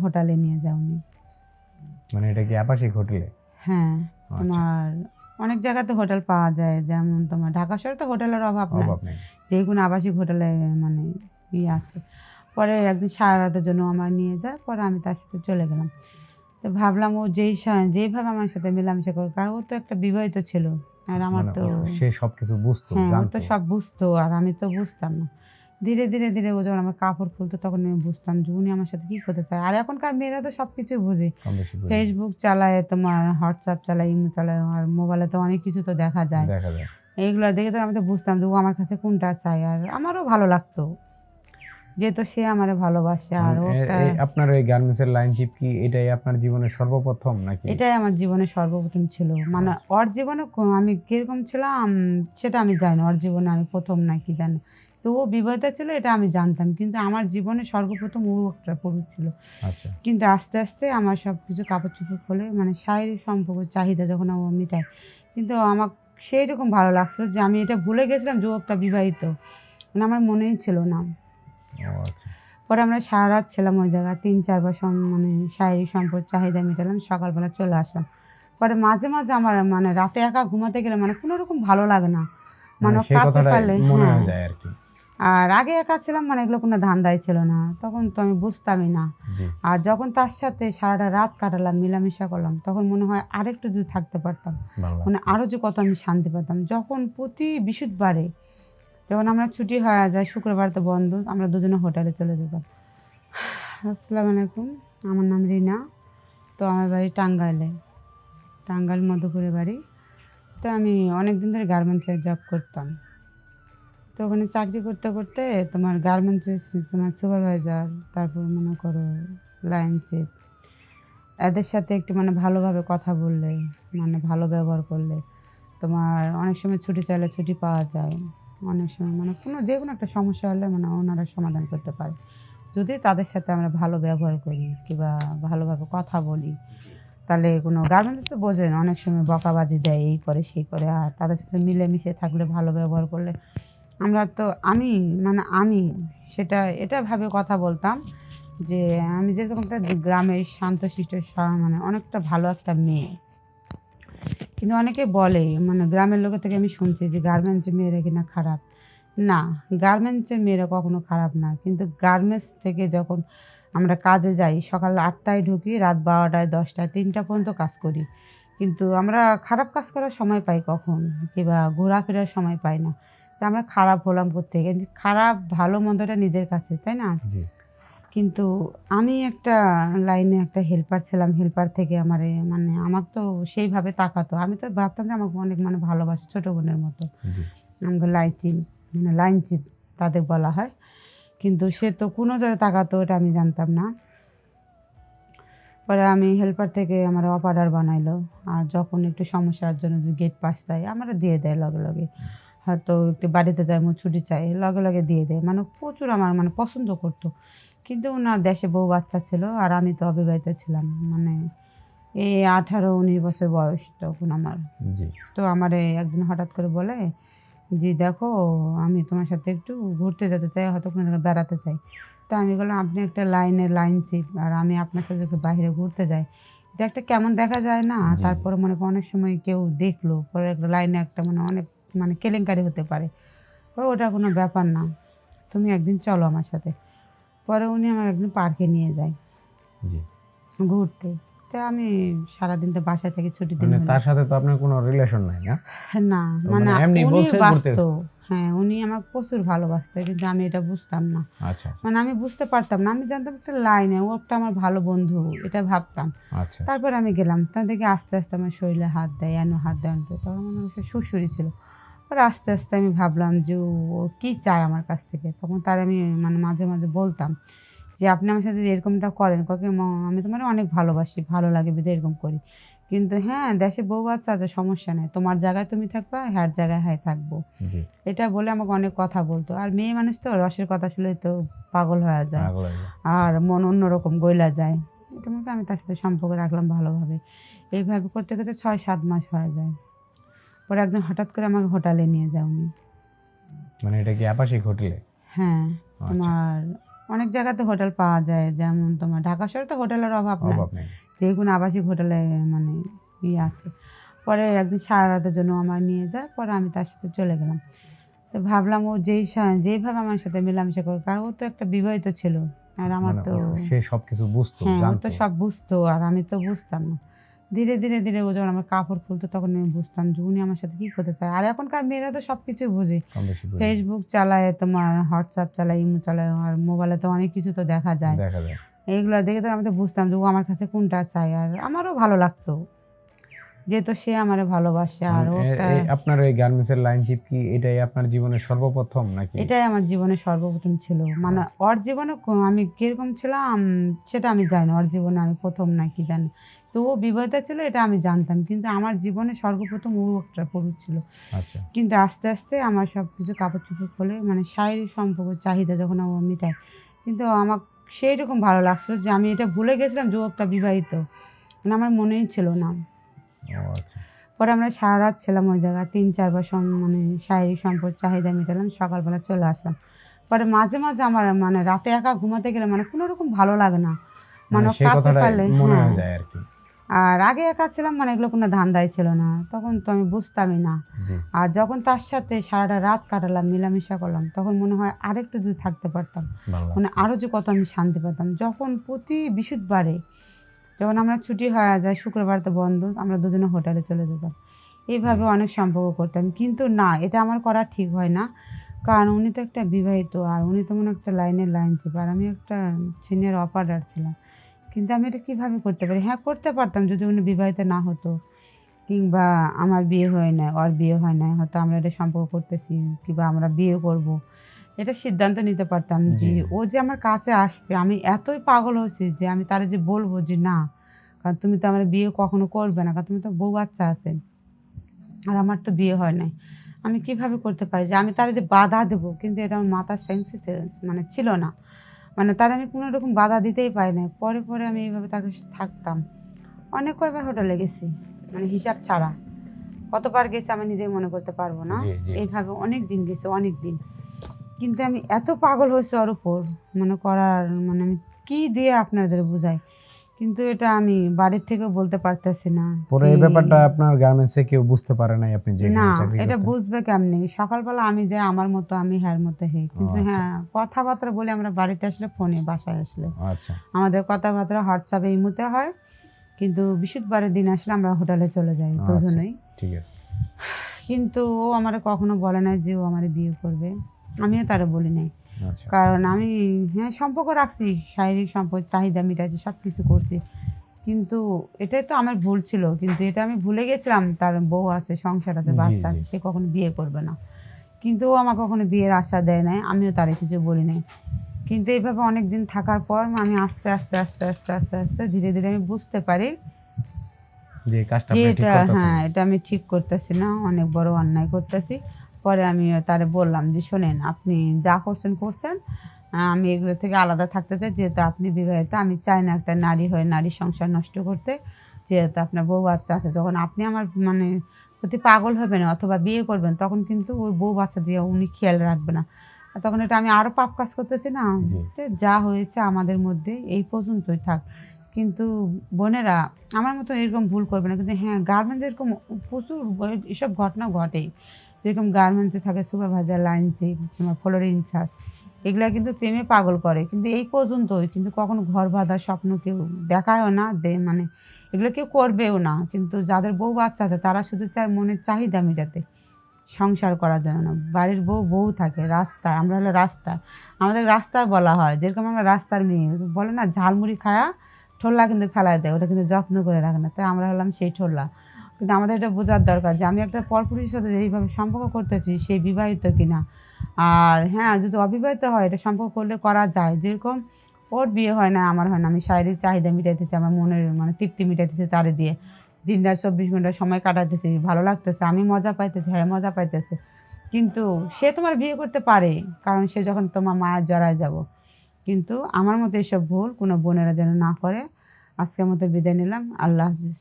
হোটেলে নিয়ে যায় উনি। মানে এটা কি আবাসিক হোটেলে? হ্যাঁ, তোমার অনেক জায়গাতে হোটেল পাওয়া যায়, যেমন তোমার ঢাকা শহরে তো হোটেলের অভাব নেই, যে কোনো আবাসিক হোটেলে মানে আছে। পরে একদিন সারা রাতের জন্য আমার নিয়ে যায়, পরে আমি তার সাথে চলে গেলাম। তো ভাবলাম ও যেইভাবে আমার সাথে মেলামেশা করে, কারণ ও তো একটা বিবাহিত ছিল, আর আমার তো সে সবকিছু বুঝতো, হ্যাঁ ও জানতো। তো সব বুঝতো, আর আমি তো বুঝতাম না। ধীরে ধীরে ধীরে ও যখন আমার কাপড় খুলতো তখন আমি বুঝতাম যে উনি আমার সাথে কী করতে চায়। আর এখনকার মেয়েরা তো সব কিছু বুঝে, ফেসবুক চালায়, তোমার হোয়াটসঅ্যাপ চালায়, ইমো চালায়, আর মোবাইলে তো অনেক কিছু তো দেখা যায়। এইগুলো দেখে তো আমি তো বুঝতাম যে ও আমার কাছে কোনটা চাই, আর আমারও ভালো লাগতো যেহেতু সে আমারে ভালোবাসে। আর আপনার এই গার্মেন্টসের লাইনশিপ কি এটাই আপনার জীবনের সর্বপ্রথম নাকি? এটাই আমার জীবনে সর্বপ্রথম ছিল। মানে ওর জীবনে আমি কিরকম ছিলাম সেটা আমি জানি না, ওর জীবনে আমি প্রথম নাকি জানি, তো ও বিবাহিত ছিল এটা আমি জানতাম, কিন্তু আমার জীবনে সর্বপ্রথম ও একটা পুরুষ ছিল। কিন্তু আস্তে আস্তে আমার সব কিছু কাপড় চোপড় খোলে, মানে শারীরিক সম্পর্ক চাহিদা যখন ও মেটায়, কিন্তু আমার সেই রকম ভালো লাগছিল যে আমি এটা ভুলে গেছিলাম যে ও একটা বিবাহিত, মানে আমার মনেই ছিল না। পরে আমরা সারা রাত ছিলাম ওই জায়গায়, 3-4 বার মানে শারীরিক সম্পর্ক চাহিদা মেটালাম, সকালবেলা চলে আসলাম। পরে মাঝে মাঝে আমার মানে রাতে একা ঘুমাতে গেলে মানে কোনো রকম ভালো লাগে না, মানে কাছে পারলে। হ্যাঁ, আর আগে একা ছিলাম, মানে এগুলো কোনো ধান্দাই ছিল না, তখন তো আমি বুঝতামই না। আর যখন তার সাথে সারাটা রাত কাটালাম, মেলামেশা করলাম, তখন মনে হয় আরেকটু যদি থাকতে পারতাম, মানে আরও যে কত আমি শান্তি পেতাম। যখন প্রতি বৃহস্পতিবারে যখন আমরা ছুটি হয়ে যায়, শুক্রবার তো বন্ধ, আমরা দুজনে হোটেলে চলে যেতাম। আসসালামু আলাইকুম, আমার নাম রিনা। তো আমার বাড়ি টাঙ্গাইল মধুপুরে বাড়ি। তো আমি অনেক দিন ধরে গার্মেন্টসে জব করতাম। তো ওখানে চাকরি করতে করতে তোমার গার্মেন্টসের তোমার সুপারভাইজার, তারপর মনে করো লাইন চিফ, এদের সাথে একটু মানে ভালোভাবে কথা বললে, মানে ভালো ব্যবহার করলে, তোমার অনেক সময় ছুটি চাইলে ছুটি পাওয়া যায়, অনেক সময় মানে যে কোনো একটা সমস্যা হলে মানে ওনারা সমাধান করতে পারে, যদি তাদের সাথে আমরা ভালো ব্যবহার করি কিংবা ভালোভাবে কথা বলি। তাহলে কোনো গার্মেন্টস তো বোঝেন অনেক সময় বকাবাজি দেয়, এই করে সেই করে, আর তাদের সাথে মিলেমিশে থাকলে, ভালো ব্যবহার করলে আমরা তো আমি সেটা এটা ভাবে কথা বলতাম যে আমি যেরকম একটা গ্রামের শান্তশিষ্ট মানে অনেকটা ভালো একটা মেয়ে। কিন্তু অনেকে বলে, মানে গ্রামের লোকের থেকে আমি শুনছি যে গার্মেন্টসের মেয়েরা কিনা খারাপ। না, গার্মেন্টসের মেয়েরা কখনো খারাপ না, কিন্তু গার্মেন্টস থেকে যখন আমরা কাজে যাই, সকাল 8টায় ঢুকি, রাত 12টায় 10টায় 3টা পর্যন্ত কাজ করি, কিন্তু আমরা খারাপ কাজ করার সময় পাই কখন, কিংবা ঘোরাফেরার সময় পাই না। তো আমরা খারাপ হলাম কোত্থেকে? কিন্তু খারাপ ভালো মন্দটা নিজের কাছে, তাই না? কিন্তু আমি একটা লাইনে একটা হেল্পার ছিলাম, হেল্পার থেকে আমার মানে আমাকে তো সেইভাবে তাকাতো, আমি তো ভাবতাম যে আমাকে অনেক মানে ভালোবাসে, ছোটো বোনের মতো। আমাকে লাইন চিপ তাদের বলা হয়, কিন্তু সে তো কোনো জায়গায় তাকাতো এটা আমি জানতাম না। পরে আমি হেল্পার থেকে আমার অপারেটর বানাইলো, আর যখন একটু সমস্যার জন্য গেট পাস চাই আমরা দিয়ে দেয় লগে লগে, হয়তো একটু বাড়িতে যাই ছুটি চাই লগে লগে দিয়ে দেয়, মানে প্রচুর আমার মানে পছন্দ করতো। কিন্তু ওনার দেশে বউ বাচ্চা ছিল, আর আমি তো অবিবাহিত ছিলাম, মানে এই 18-19 বছর বয়স তখন আমার। তো আমার একদিন হঠাৎ করে বলে যে দেখো আমি তোমার সাথে একটু ঘুরতে যেতে চাই, হয়তো কোনো জায়গায় বেড়াতে চাই। তা আমি বললাম আপনি একটা লাইন চিপ, আর আমি আপনার সাথে একটু বাইরে ঘুরতে যাই, এটা একটা কেমন দেখা যায় না? তারপরে মনে করেন অনেক সময় কেউ দেখলো, পরে একটা লাইনে একটা মানে অনেক মানে কেলেঙ্কারি হতে পারে, ওটা কোনো ব্যাপার না, তুমি একদিন চলো আমার সাথে। পরে উনি আমার একদিন পার্কে নিয়ে যায় ঘুরতে। তো আমি সারাদিন তো বাসা থেকে ছুটি দিন, তার সাথে তো আপনার কোনো রিলেশন নাই না? না, মানে উনি বাসতো, হ্যাঁ উনি আমাকে প্রচুর ভালোবাসতো, কিন্তু আমি এটা বুঝতাম না। মানে আমি বুঝতে পারতাম না, আমি জানতাম একটা লাইনে ও একটা আমার ভালো বন্ধু, এটা ভাবতাম। তারপর আমি গেলাম, তা দেখে আস্তে আস্তে আমার শরীরে হাত দেয়, হাত দেয়, তখন মনে হচ্ছে শ্বশুরই ছিল। পরে আস্তে আস্তে আমি ভাবলাম যে ও কী চায় আমার কাছ থেকে, তখন তার আমি মানে মাঝে মাঝে বলতাম যে আপনি আমার সাথে এরকমটা করেন, কাকে আমি তোমার অনেক ভালোবাসি, ভালো লাগে বিধে এরকম করি, কিন্তু হ্যাঁ দেশে বউ বাচ্চা আছে, সমস্যা নেই, তোমার জায়গায় তুমি থাকবা, হ্যাঁ জায়গায় হ্যাঁ থাকবো, এটা বলে আমাকে অনেক কথা বলতো। আর মেয়ে মানুষ তো রসের কথা শুনলে তো পাগল হয়ে যায়, আর মন অন্যরকম গইলা যায়। এটা মনে আমি তার সাথে সম্পর্ক রাখলাম ভালোভাবে, এইভাবে করতে করতে 6-7 মাস হয়ে যায়। পরে একদিন হঠাৎ করে আমাকে হোটেলে নিয়ে যায় উনি। মানে এটা কি আবাসিক হোটেলে? হ্যাঁ, তোমার অনেক জায়গাতে হোটেল পাওয়া যায়, যেমন তোমার ঢাকা শহরে তো হোটেলের অভাব নাই, অভাব নেই। যে কোনো আবাসিক হোটেলে মানে আছে। পরে একদিন সারা রাতের জন্য আমার নিয়ে যায়, পরে আমি তার সাথে চলে গেলাম। তো ভাবলাম ও যেইভাবে আমার সাথে মেলামেশা করে, কারণ ও তো একটা বিবাহিত ছিল, আর আমার মানে তো সে সবকিছু বুঝতো, হ্যাঁ, ও জানতো। তো সব বুঝতো আর আমি তো বুঝতাম না। ধীরে ধীরে ধীরে ও যখন আমার কাপড় খুলতো তখন আমি বুঝতাম যে উনি আমার সাথে কী করতে চায়। আর এখনকার মেয়েরা তো সব কিছু বোঝে, কম বেশি বুঝে। ফেসবুক চালায়, তোমার হোয়াটসঅ্যাপ চালায়, ইমো চালায়, আর মোবাইলে তো অনেক কিছু তো দেখা যায়। দেখা যায়। এইগুলো দেখে তো আমি তো বুঝতাম যে ও আমার কাছে কোনটা চায়, আর আমারও ভালো লাগতো যেহেতু সে আমারে ভালোবাসে। আর ও একটা আপনার এই গার্মেন্টসের লাইনশিপ কি এটাই আপনার জীবনের সর্বপ্রথম নাকি? এটাই আমার জীবনে সর্বপ্রথম ছিল। মানে আচ্ছা। ওর জীবনে আমি কিরকম ছিলাম সেটা আমি জানি না, ওর জীবনে আমি প্রথম নাকি জানি। তো ও বিবাহিতা ছিল এটা আমি জানতাম, কিন্তু আমার জীবনে সর্বপ্রথম ও একটা পুরুষ ছিল। আচ্ছা। কিন্তু আস্তে আস্তে আমার সব কিছু কাপড় চোপড় খুলে মানে শারীরিক সম্পর্ক চাহিদা যখন ও মেটায়, কিন্তু আমার সেই রকম ভালো লাগছিল যে আমি এটা ভুলে গেছিলাম যে ও একটা বিবাহিত, মানে আমার মনেই ছিল না। ও আচ্ছা। পরে আমরা সারা রাত ছিলাম ওই জায়গায়, 3-4 বার মানে শারীরিক সম্পর্ক চাহিদা মেটালাম, সকালবেলা চলে আসলাম। পরে মাঝে মাঝে আমার মানে রাতে একা ঘুমাতে গেলে মানে কোনো রকম ভালো লাগে না, মানে সেই কাছে কথাটা পারলে মনে হ্যাঁ। হয়ে যায় আর কি। আর আগে একা ছিলাম মানে এগুলো কোনো ধান্দাই ছিল না, তখন তো আমি বুঝতামই না। জি। আর যখন তার সাথে সারাটা রাত কাটালাম, মেলামেশা করলাম, তখন মনে হয় আরেকটু যদি থাকতে পারতাম, ভালো মানে লাগতো। আরও যে কত আমি শান্তি পেতাম। যখন প্রতি বৃহস্পতিবারে যখন আমরা ছুটি হয়ে যায়, শুক্রবার তো বন্ধ, আমরা দুজনে হোটেলে চলে যেতাম, এইভাবে অনেক সম্পর্ক করতাম। কিন্তু না, এটা আমার করা ঠিক হয় না, কারণ উনি তো একটা বিবাহিত, আর উনি তো মনে একটা লাইন ছিল, আর আমি একটা সিনিয়র অপারেটর ছিলাম। কিন্তু আমি এটা কীভাবে করতে পারি? হ্যাঁ, করতে পারতাম যদি উনি বিবাহিত না হতো, কিংবা আমার বিয়ে হয় না, ওর বিয়ে হয় না, হয়তো আমরা এটা সম্পর্ক করতেছি, কিংবা আমরা বিয়ে করব, এটা সিদ্ধান্ত নিতে পারতাম যে ও যে আমার কাছে আসবে। আমি এতই পাগল হয়েছি যে আমি তারে যে বলবো যে না, কারণ তুমি তো আমার বিয়ে কখনো করবে না, কারণ তুমি তো বউ বাচ্চা আছে, আর আমার তো বিয়ে হয় নাই। আমি কিভাবে করতে পারি যে আমি তারে যে বাধা দেবো, কিন্তু এটা আমার মাথার সেন্সে মানে ছিল না, মানে তার আমি কোনো রকম বাধা দিতেই পারি না। পরে পরে আমি এইভাবে তাকে থাকতাম, অনেক কয়বার হোটেলে গেছি, মানে হিসাব ছাড়া কতবার গেছি আমি নিজেই মনে করতে পারবো না। এইভাবে অনেক দিন গেছে, অনেক দিন। কিন্তু আমি এত পাগল হয়েছি ওর উপর, মানে করার মানে আমি কী দিয়ে আপনাদের বুঝাই, কিন্তু এটা আমি বাড়ির থেকেও বলতে পারতেছি না। পরে এই ব্যাপারটা আপনার গার্মেন্টসে কেউ বুঝতে পারে নাই আপনি না, যেখানে চাকরি এটা করতেন? বুঝবে কেমনি? সকালবেলা আমি যাই আমার মতো, আমি হ্যার মতো হেই, কিন্তু আচ্ছা। হ্যাঁ কথাবার্তা বলি আমরা বাড়িতে আসলে, ফোনে বাসায় আসলে আচ্ছা। আমাদের কথাবার্তা হোয়াটসঅ্যাপে ইমোতে হয়, কিন্তু বৃহস্পতিবারের দিন আসলে আমরা হোটেলে চলে যাই দুজনেই। ঠিক আছে। কিন্তু ও আমার কখনো বলে নাই যে ও আমার বিয়ে করবে, আমিও তারা বলি নাই। আচ্ছা। কারণ আমি হ্যাঁ সম্পর্ক রাখছি, শারীরিক সম্পর্ক চাহিদা মিটাইছি, সব কিছু করছি, কিন্তু এটাই তো আমার ভুল ছিল। কিন্তু এটা আমি ভুলে গেছিলাম তার বউ আছে, সংসার আছে, বাচ্চা আছে, সে কখনো বিয়ে করবে না। কিন্তু ও আমার কখনো বিয়ের আশা দেয় নাই, আমিও তারে কিছু বলি নাই। কিন্তু এইভাবে অনেক দিন থাকার পর আমি আস্তে আস্তে আস্তে আস্তে আস্তে আস্তে ধীরে ধীরে আমি বুঝতে পারি যে কাজটা যে আপনি ঠিক এটা করতেছেন। হ্যাঁ, এটা আমি ঠিক করতেছি না, অনেক বড় অন্যায় করতেছি। পরে আমি তারে বললাম যে শোনেন, আপনি যা করছেন করছেন, আমি এগুলো থেকে আলাদা থাকতে চাই, যেহেতু আপনি বিবাহিত, আমি চাই না একটা নারী হয়ে নারী সংসার নষ্ট করতে। যেহেতু আপনার বউ বাচ্চা আছে, যখন আপনি আমার মানে প্রতি পাগল হবেন অথবা বিয়ে করবেন, তখন কিন্তু ওই বউ বাচ্চা দিয়ে উনি খেয়াল রাখবে না, আর তখন এটা আমি আরও পাপ কাজ করতেছি না। যে যা হয়েছে আমাদের মধ্যে এই পর্যন্তই থাক। কিন্তু বোনেরা আমার মতো এরকম ভুল করবে না। কিন্তু হ্যাঁ, গার্মেন্টস এরকম প্রচুর এসব ঘটনা ঘটেই, যেরকম গার্মেন্টসে থাকে সুপারভাইজার, লাইন চিফ, তোমার ফ্লোর ইনচার্জ, এগুলা কিন্তু প্রেমে পাগল করে, কিন্তু এই পর্যন্তই। কিন্তু কখনো ঘর বাঁধার স্বপ্ন কেউ দেখায়ও না, মানে এগুলো কেউ করবেও না। কিন্তু যাদের বউ বাচ্চা আছে তারা শুধু চায় মনের চাহিদা মেটাতে, সংসার করার জন্য না। বাড়ির বউ থাকে রাস্তায়, আমরা হলো রাস্তায়, আমাদের রাস্তায় বলা হয়, যেরকম আমরা রাস্তার মেয়ে, বলে না ঝালমুড়ি খায়া ঠোল্লা কিন্তু ফেলায় দেয়, ওটা কিন্তু যত্ন করে রাখে না, তাই আমরা হলাম সেই ঠোল্লা। কিন্তু আমাদের এটা বোঝার দরকার যে আমি একটা পরপুরুষের সাথে এইভাবে সম্পর্ক করতেছি, সেই বিবাহিত কিনা। আর হ্যাঁ, যদি অবিবাহিত হয় এটা সম্পর্ক করলে করা যায়, যেরকম ওর বিয়ে হয় না, আমার হয় না, আমি শারীরিক চাহিদা মিটাইতেছি, আমার মনের মানে তৃপ্তি মিটাইতেছি তারে দিয়ে, দিন রাত 24 ঘন্টা সময় কাটাতেছি, ভালো লাগতেছে, আমি মজা পাইতেছি, হ্যাঁ মজা পাইতেছে। কিন্তু সে তোমার বিয়ে করতে পারে, কারণ সে যখন তোমার মায়ের জড়ায় যাব। কিন্তু আমার মতো এসব ভুল কোনো বোনেরা যেন না করে। আজকের মতো বিদায় নিলাম, আল্লাহ হাফিজ।